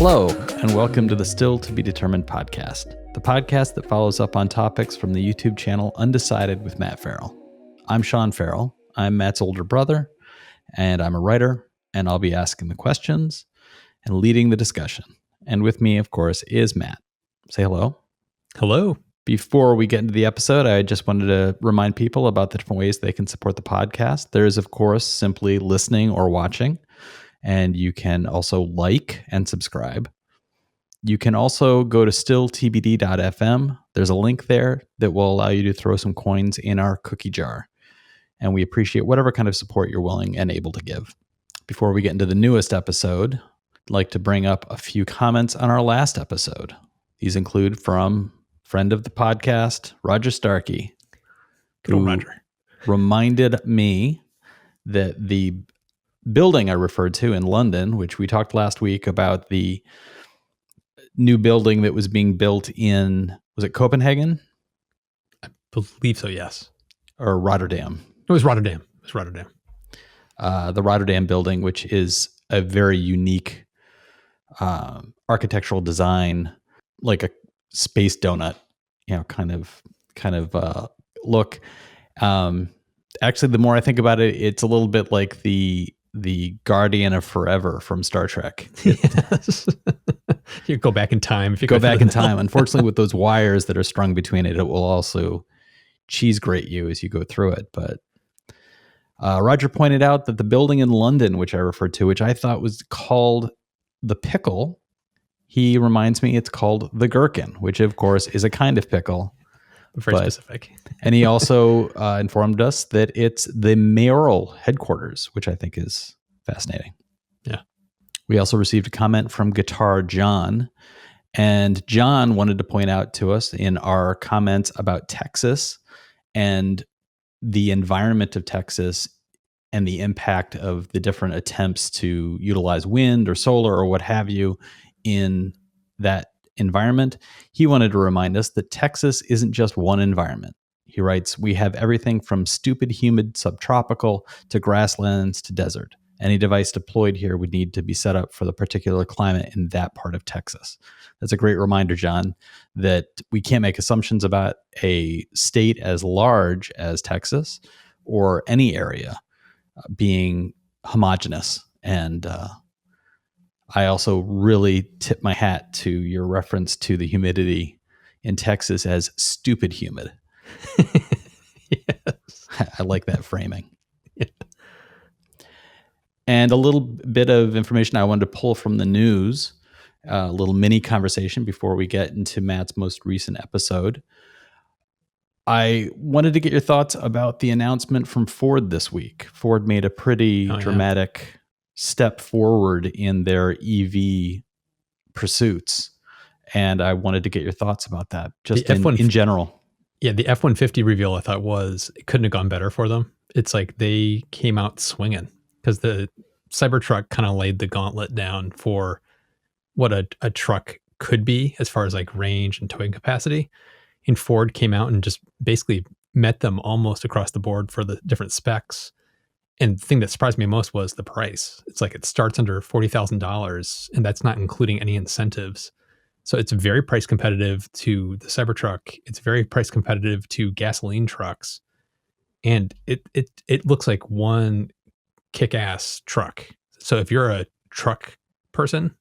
Hello, and welcome to the Still to Be Determined podcast, the podcast that follows up on topics from the YouTube channel Undecided with Matt Farrell. I'm Sean Farrell. I'm Matt's older brother, and I'm a writer, and I'll be asking the questions and leading the discussion. And with me, of course, is Matt. Say hello. Hello. Before we get into the episode, I just wanted to remind people about the different ways they can support the podcast. There's, of course, simply listening or watching. And you can also like and subscribe. You can also go to stilltbd.fm. There's a link there that will allow you to throw some coins in our cookie jar. And we appreciate whatever kind of support you're willing and able to give. Before we get into the newest episode, I'd like to bring up a few comments on our last episode. These include from friend of the podcast, Roger Starkey, Good old Roger. Reminded me that the building I referred to in London, which we talked last week about the new building that was being built in, was it Copenhagen? I believe so, yes. Or Rotterdam? It was Rotterdam. The Rotterdam building, which is a very unique architectural design, like a space donut, kind of look. Actually, the more I think about it, it's a little bit like the Guardian of Forever from Star Trek. Yes. You go back in time. If you go back in time, unfortunately, with those wires that are strung between it, it will also cheese grate you as you go through it. But Roger pointed out that the building in London, which I referred to, which I thought was called the Pickle, he reminds me it's called the Gherkin, which of course is a kind of pickle. Very specific. And he also informed us that it's the mayoral headquarters, which I think is fascinating. Yeah. We also received a comment from Guitar John. And John wanted to point out to us in our comments about Texas and the environment of Texas and the impact of the different attempts to utilize wind or solar or what have you in that environment. He wanted to remind us that Texas isn't just one environment. He writes, "We have everything from stupid humid subtropical to grasslands to desert. Any device deployed here would need to be set up for the particular climate in that part of Texas." That's a great reminder, John, that we can't make assumptions about a state as large as Texas or any area being homogeneous. And I also really tip my hat to your reference to the humidity in Texas as stupid humid. Yes. I like that framing. Yeah. And a little bit of information I wanted to pull from the news, a little mini conversation before we get into Matt's most recent episode. I wanted to get your thoughts about the announcement from Ford this week. Ford made a pretty dramatic step forward in their EV pursuits. And I wanted to get your thoughts about that, just in general. Yeah, the F-150 reveal I thought it couldn't have gone better for them. It's like they came out swinging because the Cybertruck kind of laid the gauntlet down for what a truck could be as far as like range and towing capacity. And Ford came out and just basically met them almost across the board for the different specs. And the thing that surprised me most was the price. It's like it starts under $40,000, and that's not including any incentives. So it's very price competitive to the Cybertruck. It's very price competitive to gasoline trucks. And it looks like one kick-ass truck. So if you're a truck person,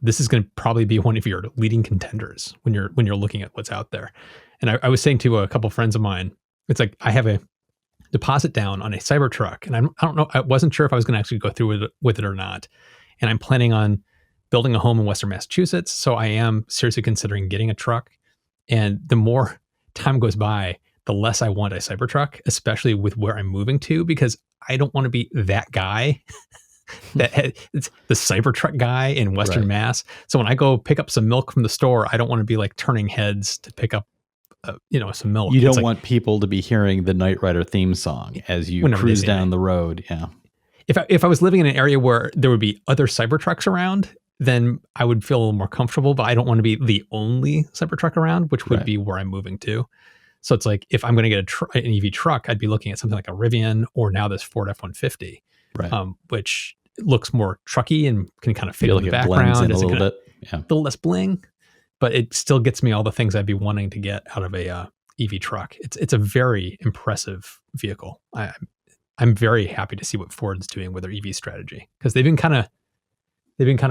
this is going to probably be one of your leading contenders when you're looking at what's out there. And I was saying to a couple friends of mine, it's like I have a deposit down on a Cybertruck, and I don't know, I wasn't sure if I was going to actually go through with it or not. And I'm planning on building a home in Western Massachusetts, so I am seriously considering getting a truck. And the more time goes by, the less I want a Cybertruck, especially with where I'm moving to, because I don't want to be that guy it's the Cybertruck guy in Western Mass. So when I go pick up some milk from the store, I don't want to be like turning heads to pick up some milk. You don't want people to be hearing the Knight Rider theme song as you cruise down the road. Yeah. If I was living in an area where there would be other Cybertrucks around, then I would feel a little more comfortable, but I don't want to be the only Cybertruck around, which would be where I'm moving to. So it's like, if I'm going to get an EV truck, I'd be looking at something like a Rivian or now this Ford F-150, which it looks more trucky and can kind of fade Feel in like the it blends in background. a It's little kind of bit. Yeah. a little less bling, but it still gets me all the things I'd be wanting to get out of a EV truck. It's a very impressive vehicle. I'm very happy to see what Ford's doing with their EV strategy, because they've been kind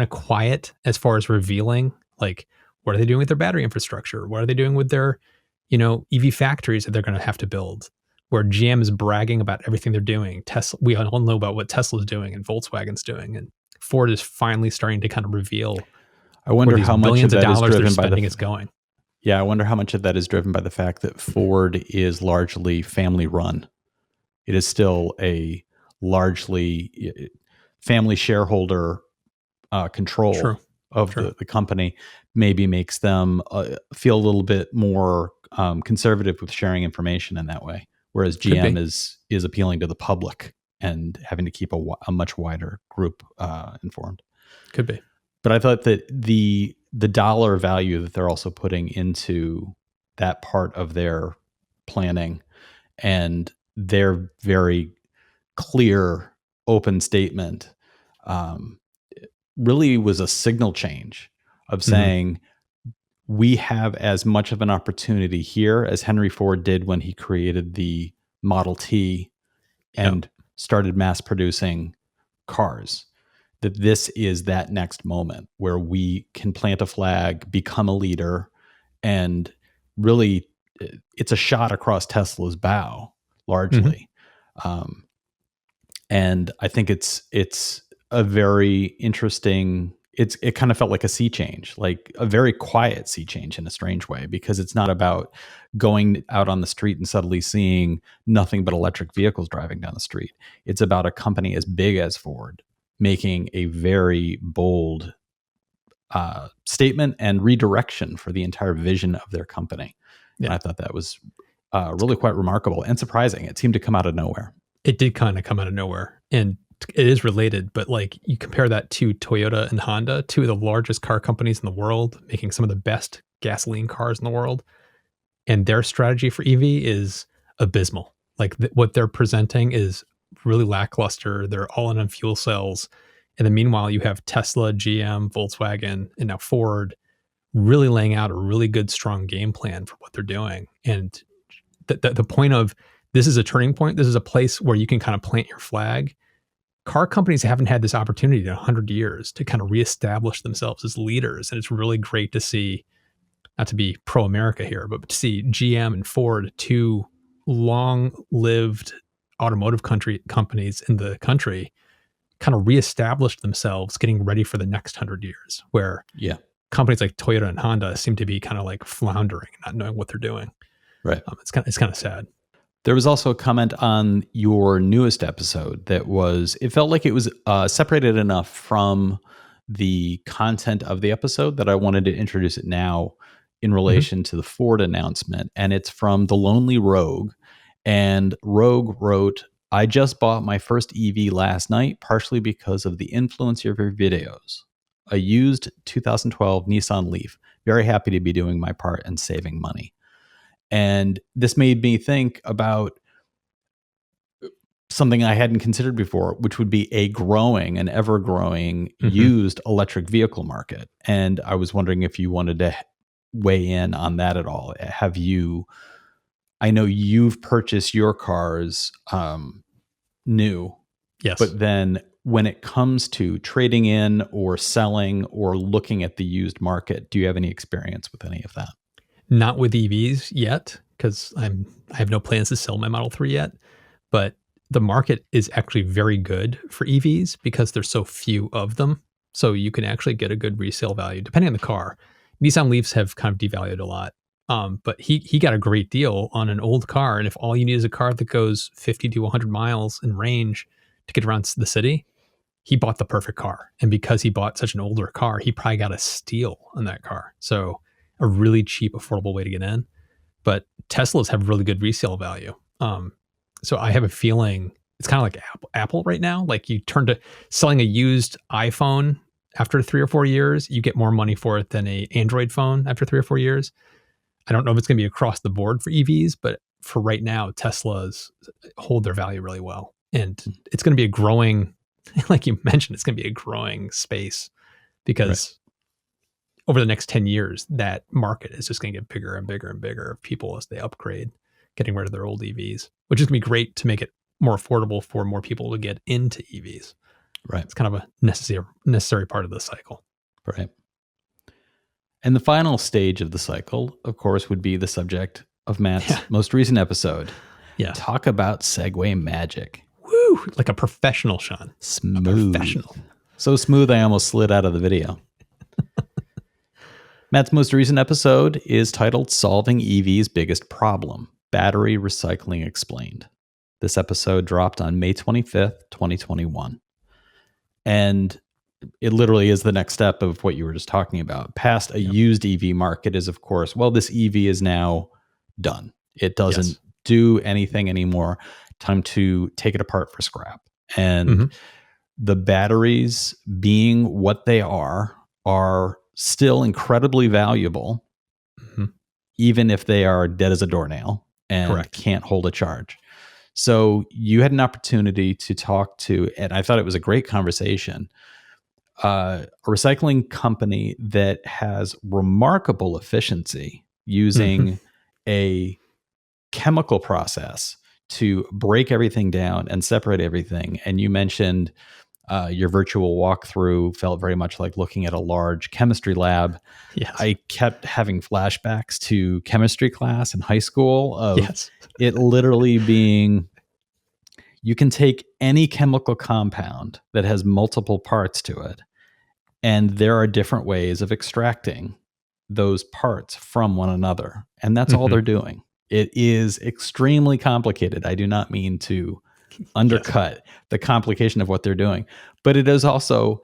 of quiet as far as revealing, like, what are they doing with their battery infrastructure? What are they doing with their, EV factories that they're going to have to build? Where GM is bragging about everything they're doing. Tesla, we all know about what Tesla's doing and Volkswagen's doing, and Ford is finally starting to kind of reveal I where wonder these how much of billions of that is dollars they're driven by spending is going. yeah, I wonder how much of that is driven by the fact that Ford is largely family run. It is still a largely family shareholder True, control of true. the company, maybe makes them feel a little bit more conservative with sharing information in that way. Whereas Could GM be, is appealing to the public and having to keep a much wider group informed. could be. But I thought that the dollar value that they're also putting into that part of their planning and their very clear, open statement um, really was a signal change of Mhm. saying we have as much of an opportunity here as Henry Ford did when he created the Model T Yeah. and started mass producing cars. That this is that next moment where we can plant a flag, become a leader, and really it's a shot across Tesla's bow Mhm. largely. Um, and I think it's a very interesting. It kind of felt like a sea change, like a very quiet sea change in a strange way, because it's not about going out on the street and suddenly seeing nothing but electric vehicles driving down the street. It's about a company as big as Ford making a very bold statement and redirection for the entire vision of their company. And Yeah. I thought that was really quite remarkable and surprising. It seemed to come out of nowhere. It did kind of come out of nowhere, and it is related, but like you compare that to Toyota and Honda, two of the largest car companies in the world, making some of the best gasoline cars in the world, and their strategy for EV is abysmal. Like what they're presenting is really lackluster. They're all in on fuel cells. And then meanwhile, you have Tesla, GM, Volkswagen, and now Ford really laying out a really good, strong game plan for what they're doing. And the point of this is a turning point. This is a place where you can kind of plant your flag. Car companies haven't had this opportunity in 100 years to kind of reestablish themselves as leaders. And it's really great to see, not to be pro America here, but to see GM and Ford, two long lived automotive companies in the country, kind of reestablish themselves, getting ready for the next 100 years, where Yeah. companies like Toyota and Honda seem to be kind of like floundering, not knowing what they're doing. Right. It's kind of sad. There was also a comment on your newest episode that it felt like it was separated enough from the content of the episode that I wanted to introduce it now in Mhm. relation to the Ford announcement. And it's from The Lonely Rogue. And Rogue wrote, I just bought my first EV last night, partially because of the influence of your videos. A used 2012 Nissan Leaf. Very happy to be doing my part and saving money. And this made me think about something I hadn't considered before, which would be an ever growing Mhm. used electric vehicle market. And I was wondering if you wanted to weigh in on that at all. I know you've purchased your cars new, Yes. but then when it comes to trading in or selling or looking at the used market, do you have any experience with any of that? Not with EVs yet, because I have no plans to sell my Model 3 yet. But the market is actually very good for EVs because there's so few of them. So you can actually get a good resale value depending on the car. Nissan Leafs have kind of devalued a lot. But he got a great deal on an old car. And if all you need is a car that goes 50 to 100 miles in range to get around the city, he bought the perfect car. And because he bought such an older car, he probably got a steal on that car. So a really cheap, affordable way to get in. But Teslas have really good resale value. So I have a feeling it's kind of like Apple right now. Like you turn to selling a used iPhone after 3 or 4 years, you get more money for it than a Android phone after 3 or 4 years. I don't know if it's going to be across the board for EVs, but for right now, Teslas hold their value really well, and it's going to be a growing like you mentioned, it's going to be a growing space because over the next 10 years, that market is just going to get bigger and bigger and bigger of people as they upgrade, getting rid of their old EVs, which is going to be great to make it more affordable for more people to get into EVs. Right. It's kind of a necessary part of the cycle. Right. And the final stage of the cycle, of course, would be the subject of Matt's most recent episode. Yeah. Talk about segue magic. Woo! Like a professional, Sean. Smooth. A professional. So smooth, I almost slid out of the video. Matt's most recent episode is titled Solving EV's Biggest Problem, Battery Recycling Explained. This episode dropped on May 25th, 2021. And it literally is the next step of what you were just talking about. Past a used EV market is, of course, well, this EV is now done. It doesn't do anything anymore. Time to take it apart for scrap. And the batteries, being what they are still incredibly valuable, even if they are dead as a doornail and can't hold a charge. So you had an opportunity to talk to, and I thought it was a great conversation, a recycling company that has remarkable efficiency using a chemical process to break everything down and separate everything. And you mentioned your virtual walkthrough felt very much like looking at a large chemistry lab. Yes. I kept having flashbacks to chemistry class in high school of it literally being, you can take any chemical compound that has multiple parts to it, and there are different ways of extracting those parts from one another. And that's all they're doing. It is extremely complicated. I do not mean to undercut the complication of what they're doing, but it is also,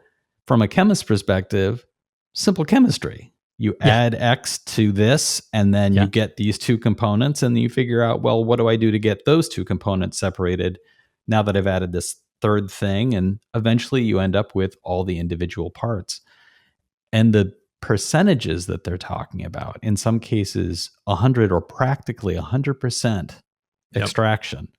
from a chemist's perspective, simple chemistry. You add X to this, and then you get these two components, and you figure out, well, what do I do to get those two components separated now that I've added this third thing? And eventually you end up with all the individual parts. And the percentages that they're talking about, in some cases 100 or practically 100% extraction,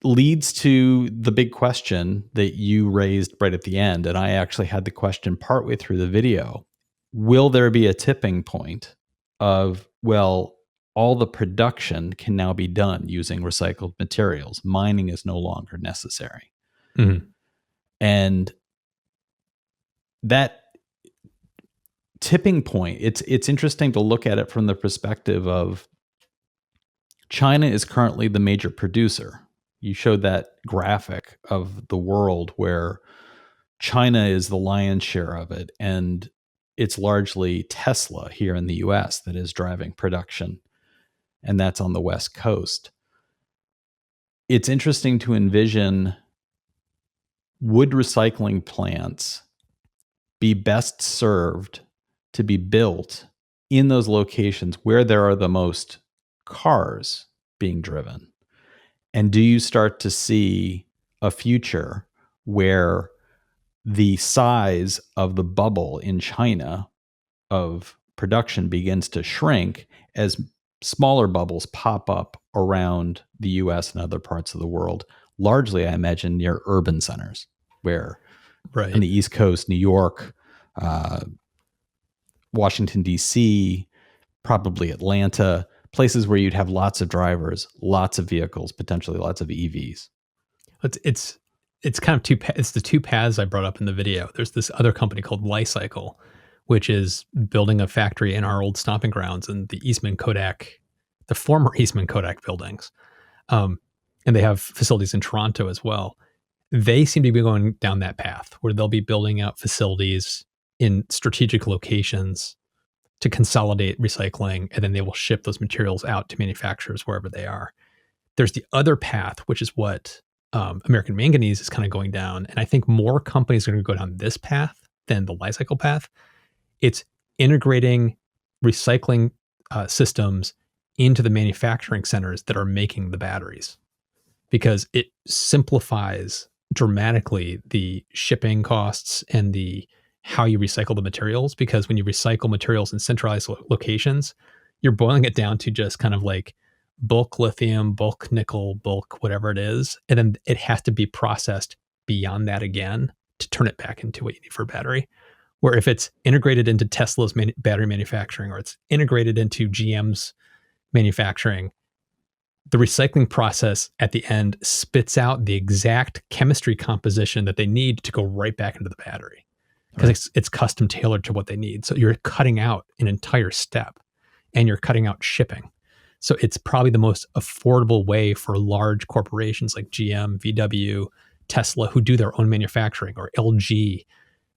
leads to the big question that you raised right at the end. And I actually had the question partway through the video. Will there be a tipping point of, well, all the production can now be done using recycled materials. Mining is no longer necessary. And that tipping point, it's interesting to look at it from the perspective of China is currently the major producer. You showed that graphic of the world where China is the lion's share of it, and it's largely Tesla here in the US that is driving production, and that's on the West Coast. It's interesting to envision, would recycling plants be best served to be built in those locations where there are the most cars being driven? And do you start to see a future where the size of the bubble in China of production begins to shrink as smaller bubbles pop up around the US and other parts of the world, largely, I imagine, near urban centers, where on the East Coast, New York, Washington, D.C., probably Atlanta, places where you'd have lots of drivers, lots of vehicles, potentially lots of EVs. It's kind of it's the two paths I brought up in the video. There's this other company called Lycycle, which is building a factory in our old stomping grounds in the the former Eastman Kodak buildings. And they have facilities in Toronto as well. They seem to be going down that path where they'll be building out facilities in strategic locations to consolidate recycling, and then they will ship those materials out to manufacturers wherever they are. There's the other path, which is what American Manganese is kind of going down. And I think more companies are going to go down this path than the Lycycle path. It's integrating recycling systems into the manufacturing centers that are making the batteries, because it simplifies dramatically the shipping costs and the how you recycle the materials. Because when you recycle materials in centralized locations, you're boiling it down to just kind of like bulk lithium, bulk nickel, bulk whatever it is, and then it has to be processed beyond that again to turn it back into what you need for a battery. Where if it's integrated into Tesla's battery manufacturing, or it's integrated into GM's manufacturing, the recycling process at the end spits out the exact chemistry composition that they need to go right back into the battery, because it's custom tailored to what they need. So you're cutting out an entire step, and you're cutting out shipping. So it's probably the most affordable way for large corporations like GM, VW, Tesla, who do their own manufacturing, or LG,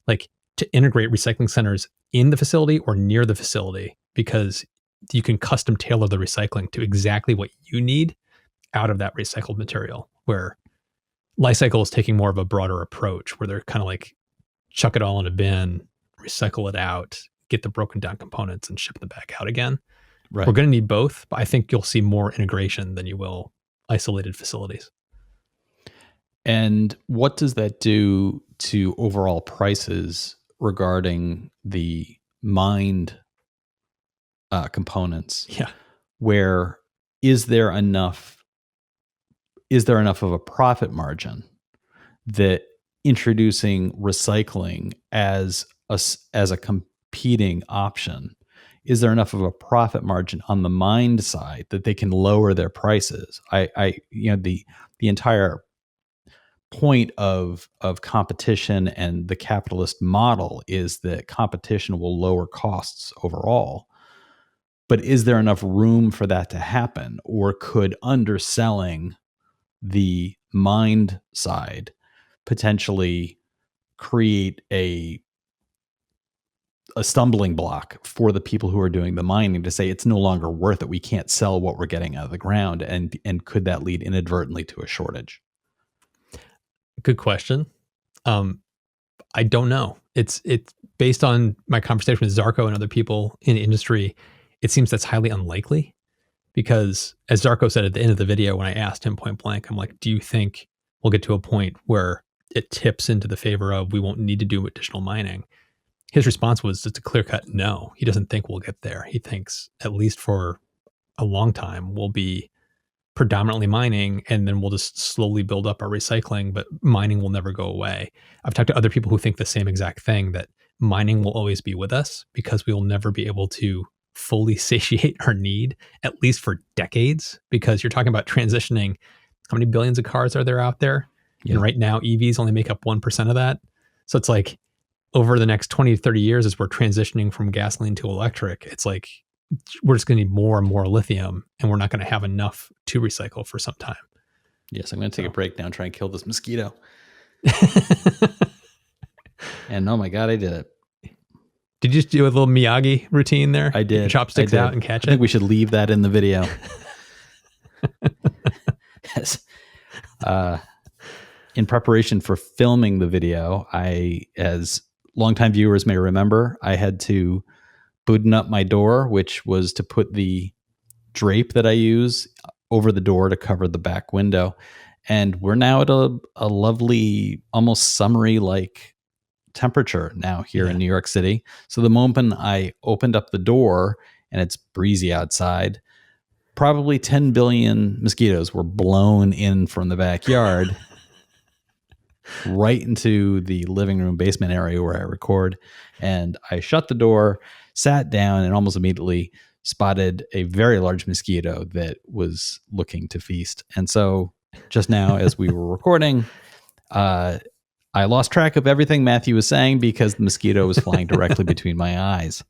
like, to integrate recycling centers in the facility or near the facility, because you can custom tailor the recycling to exactly what you need out of that recycled material. Where Li-Cycle is taking more of a broader approach, where they're kind of like, chuck it all in a bin, recycle it out, get the broken down components, and ship them back out again. Right. We're going to need both, but I think you'll see more integration than you will isolated facilities. And what does that do to overall prices regarding the mined components? Yeah. Where is there enough of a profit margin that introducing recycling as a competing option, is there enough of a profit margin on the mined side that they can lower their prices? The entire point of competition and the capitalist model is that competition will lower costs overall. But is there enough room for that to happen, or could underselling the mined side potentially create a stumbling block for the people who are doing the mining to say it's no longer worth it? We can't sell what we're getting out of the ground, and could that lead inadvertently to a shortage? Good question. I don't know. It's based on my conversation with Zarko and other people in the industry. It seems that's highly unlikely, because, as Zarko said at the end of the video, when I asked him point blank, I'm like, do you think we'll get to a point where it tips into the favor of we won't need to do additional mining? His response was just a clear cut no. He doesn't think we'll get there. He thinks, at least for a long time, we'll be predominantly mining, and then we'll just slowly build up our recycling, but mining will never go away. I've talked to other people who think the same exact thing, that mining will always be with us, because we will never be able to fully satiate our need, at least for decades, because you're talking about transitioning. How many billions of cars are there out there? Yeah. And right now, EVs only make up 1% of that. So it's like, over the next 20 to 30 years, as we're transitioning from gasoline to electric, it's like, we're just going to need more and more lithium, and we're not going to have enough to recycle for some time. Yes, I'm going to take a break now and try and kill this mosquito. And oh my God, I did it. Did you just do a little Miyagi routine there? I did. Get your chopsticks out and catch it? I think we should leave that in the video. Yes. In preparation for filming the video, as longtime viewers may remember, I had to button up my door, which was to put the drape that I use over the door to cover the back window. And we're now at a lovely, almost summery like temperature now here in New York City. So the moment I opened up the door and it's breezy outside, probably 10 billion mosquitoes were blown in from the backyard right into the living room basement area where I record. And I shut the door, sat down, and almost immediately spotted a very large mosquito that was looking to feast. And so just now, as we were recording, I lost track of everything Matthew was saying because the mosquito was flying directly between my eyes.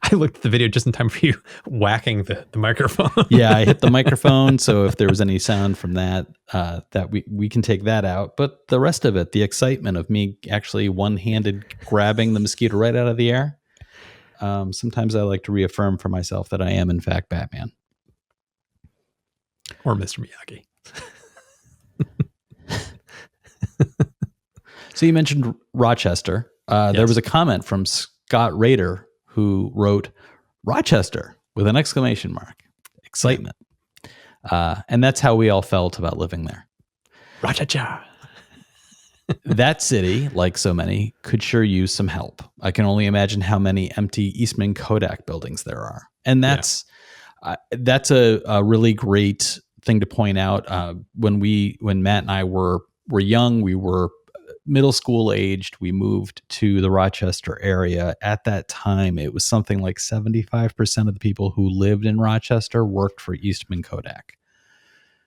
I looked at the video just in time for you whacking the microphone. Yeah, I hit the microphone. So if there was any sound from that, that we can take that out. But the rest of it, the excitement of me actually one-handed grabbing the mosquito right out of the air. Sometimes I like to reaffirm for myself that I am in fact Batman. Or Mr. Miyagi. So you mentioned Rochester. Yes. There was a comment from Scott Rader who wrote Rochester with an exclamation mark. Excitement. And that's how we all felt about living there. Rochester. That city, like so many, could sure use some help. I can only imagine how many empty Eastman Kodak buildings there are. And Yeah. that's a really great thing to point out. When Matt and I were young, we were middle school aged. We moved to the Rochester area. At that time, it was something like 75% of the people who lived in Rochester worked for Eastman Kodak.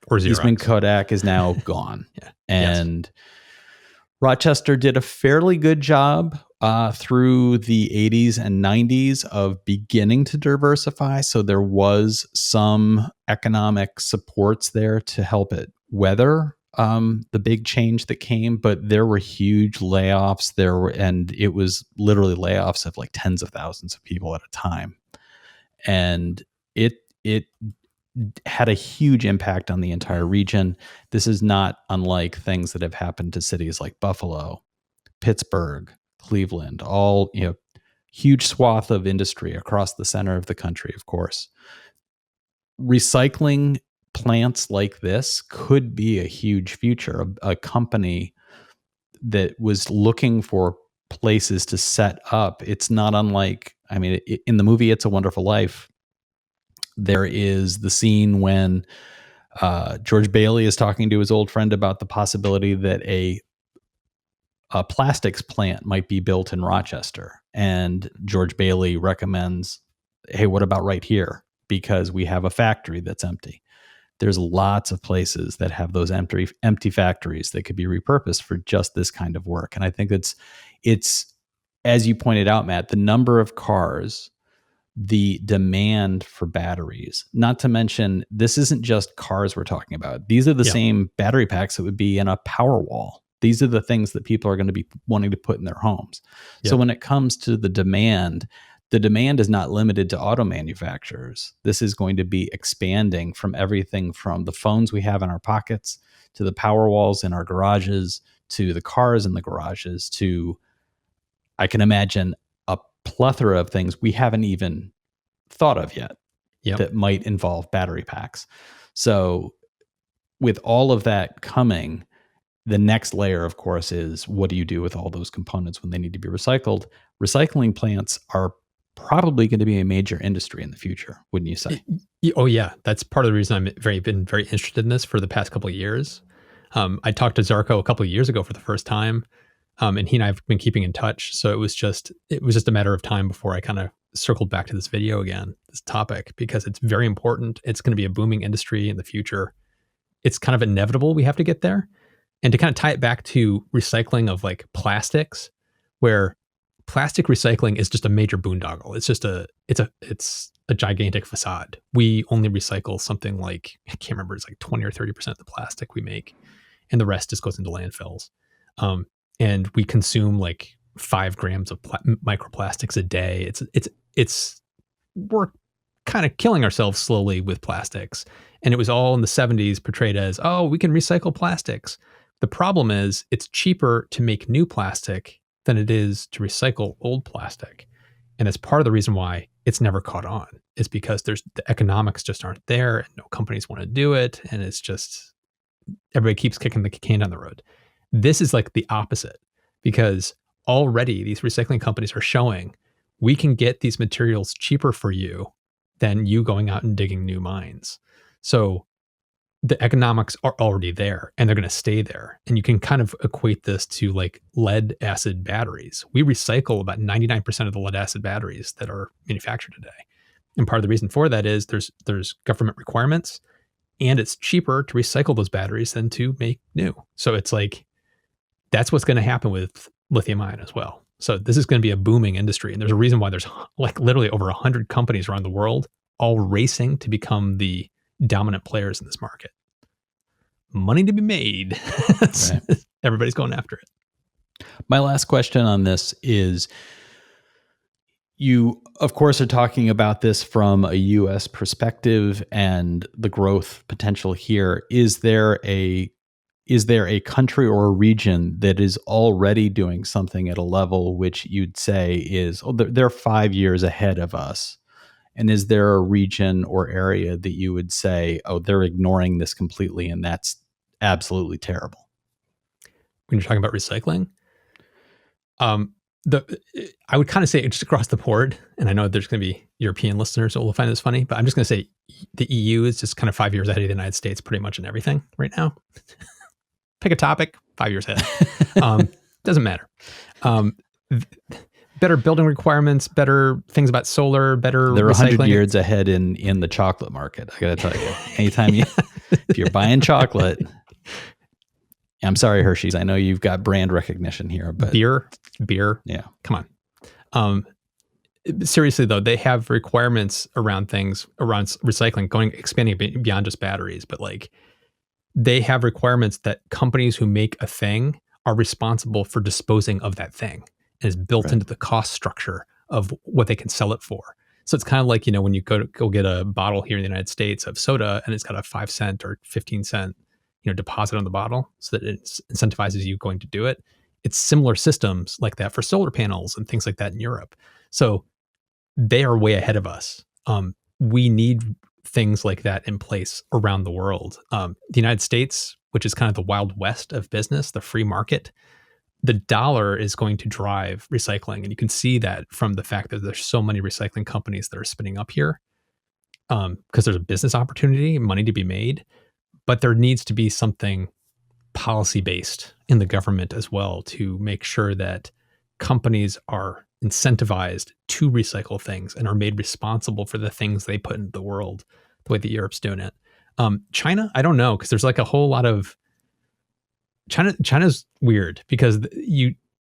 Or Eastman Xerox. Kodak is now gone. Yeah. Yes. And Rochester did a fairly good job through the 80s and 90s of beginning to diversify. So there was some economic supports there to help it weather the big change that came, but there were huge layoffs and it was literally layoffs of like tens of thousands of people at a time. And it had a huge impact on the entire region. This is not unlike things that have happened to cities like Buffalo, Pittsburgh, Cleveland, all, huge swath of industry across the center of the country, of course. Recycling plants like this could be a huge future. A company that was looking for places to set up. It's not unlike, in the movie It's a Wonderful Life, there is the scene when George Bailey is talking to his old friend about the possibility that a plastics plant might be built in Rochester. And George Bailey recommends, hey, what about right here? Because we have a factory that's empty. There's lots of places that have those empty factories that could be repurposed for just this kind of work. And I think it's as you pointed out, Matt, the number of cars, the demand for batteries, not to mention, this isn't just cars we're talking about. These are the Yeah. same battery packs that would be in a power wall. These are the things that people are going to be wanting to put in their homes. Yeah. So when it comes to the demand is not limited to auto manufacturers. This is going to be expanding from everything from the phones we have in our pockets to the power walls in our garages to the cars in the garages to, I can imagine, a plethora of things we haven't even thought of yet Yep. that might involve battery packs. So with all of that coming, the next layer, of course, is what do you do with all those components when they need to be recycled? Recycling plants are probably going to be a major industry in the future, wouldn't you say? Oh yeah, that's part of the reason been very interested in this for the past couple of years. I talked to Zarko a couple of years ago for the first time, and he and I have been keeping in touch. So it was just a matter of time before I kind of circled back to this video again, this topic, because it's very important. It's going to be a booming industry in the future. It's kind of inevitable we have to get there. And to kind of tie it back to recycling of like plastics, where plastic recycling is just a major boondoggle. It's a gigantic facade. We only recycle something like, I can't remember, it's like 20 or 30% of the plastic we make, and the rest just goes into landfills. And we consume like 5 grams of microplastics a day. We're kind of killing ourselves slowly with plastics. And it was all in the 70s portrayed as, oh, we can recycle plastics. The problem is it's cheaper to make new plastic than it is to recycle old plastic. And it's part of the reason why it's never caught on. It's because the economics just aren't there and no companies want to do it. And it's just, everybody keeps kicking the can down the road. This is like the opposite, because already these recycling companies are showing we can get these materials cheaper for you than you going out and digging new mines. So the economics are already there and they're going to stay there. And you can kind of equate this to like lead acid batteries. We recycle about 99% of the lead acid batteries that are manufactured today. And part of the reason for that is there's government requirements, and it's cheaper to recycle those batteries than to make new. So it's like, that's what's going to happen with lithium ion as well. So this is going to be a booming industry. And there's a reason why there's like literally over 100 companies around the world all racing to become the dominant players in this market. Money to be made. Right. Everybody's going after it. My last question on this is, you, of course, are talking about this from a U.S. perspective and the growth potential here. Is there a country or a region that is already doing something at a level which you'd say is, oh, they're 5 years ahead of us? And is there a region or area that you would say, oh, they're ignoring this completely and that's absolutely terrible? When you're talking about recycling, I would kind of say it's just across the board, and I know there's going to be European listeners that will find this funny, but I'm just going to say the EU is just kind of 5 years ahead of the United States pretty much in everything right now. Pick a topic, 5 years ahead. Doesn't matter. Better building requirements, better things about solar, better They're 100 recycling. years ahead in the chocolate market. I got to tell you, anytime if you're buying chocolate, I'm sorry, Hershey's. I know you've got brand recognition here, but beer. Yeah. Come on. Seriously though, they have requirements around things around recycling, expanding beyond just batteries, but like they have requirements that companies who make a thing are responsible for disposing of that thing, and is built into the cost structure of what they can sell it for. So it's kind of like, when you go get a bottle here in the United States of soda and it's got a 5 cent or 15 cent, deposit on the bottle so that it incentivizes you going to do it. It's similar systems like that for solar panels and things like that in Europe. So they are way ahead of us. We need things like that in place around the world. The United States, which is kind of the Wild West of business, the free market, the dollar is going to drive recycling. And you can see that from the fact that there's so many recycling companies that are spinning up here, because there's a business opportunity, money to be made. But there needs to be something policy-based in the government as well to make sure that companies are incentivized to recycle things and are made responsible for the things they put into the world, the way that Europe's doing it. China, I don't know, because there's like a whole lot of China's weird because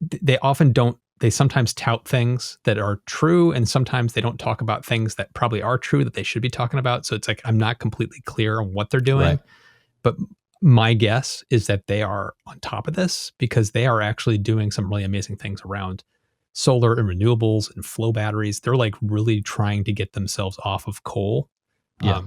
they often don't. They sometimes tout things that are true, and sometimes they don't talk about things that probably are true that they should be talking about. So it's like I'm not completely clear on what they're doing. Right. But my guess is that they are on top of this because they are actually doing some really amazing things around solar and renewables and flow batteries. They're like really trying to get themselves off of coal. Yeah.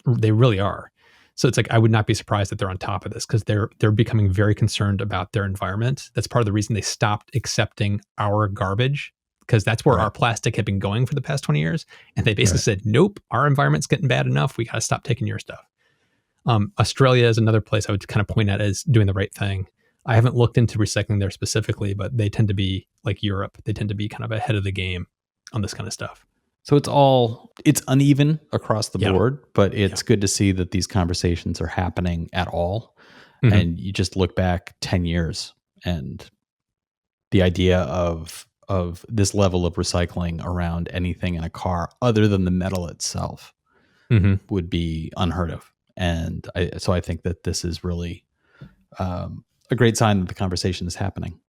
They really are. So it's like I would not be surprised that they're on top of this because they're becoming very concerned about their environment. That's part of the reason they stopped accepting our garbage, because that's where our plastic had been going for the past 20 years. And they basically said, nope, our environment's getting bad enough. We got to stop taking your stuff. Australia is another place I would kind of point at as doing the right thing. I haven't looked into recycling there specifically, but they tend to be like Europe. They tend to be kind of ahead of the game on this kind of stuff. So it's uneven across the board, but it's good to see that these conversations are happening at all. Mm-hmm. And you just look back 10 years and the idea of this level of recycling around anything in a car other than the metal itself would be unheard of. And so I think that this is really a great sign that the conversation is happening.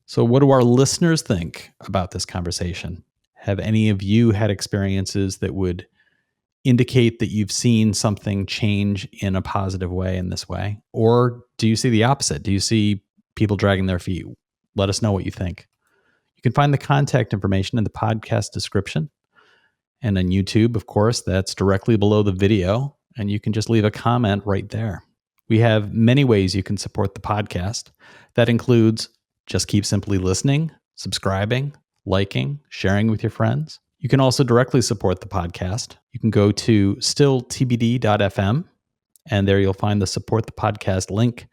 So what do our listeners think about this conversation? Have any of you had experiences that would indicate that you've seen something change in a positive way in this way? Or do you see the opposite? Do you see people dragging their feet? Let us know what you think. You can find the contact information in the podcast description. And on YouTube, of course, that's directly below the video. And you can just leave a comment right there. We have many ways you can support the podcast. That includes just keep simply listening, subscribing, liking, sharing with your friends. You can also directly support the podcast. You can go to stilltbd.fm, and there you'll find the support the podcast link.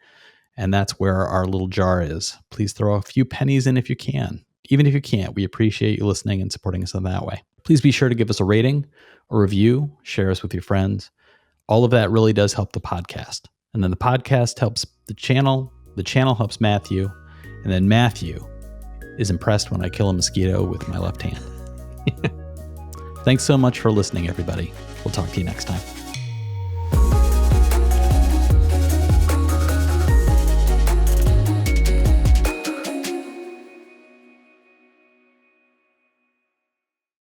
And that's where our little jar is. Please throw a few pennies in if you can. Even if you can't, we appreciate you listening and supporting us in that way. Please be sure to give us a rating, a review, share us with your friends. All of that really does help the podcast. And then the podcast helps the channel helps Matthew, and then Matthew is impressed when I kill a mosquito with my left hand. Thanks so much for listening, everybody. We'll talk to you next time.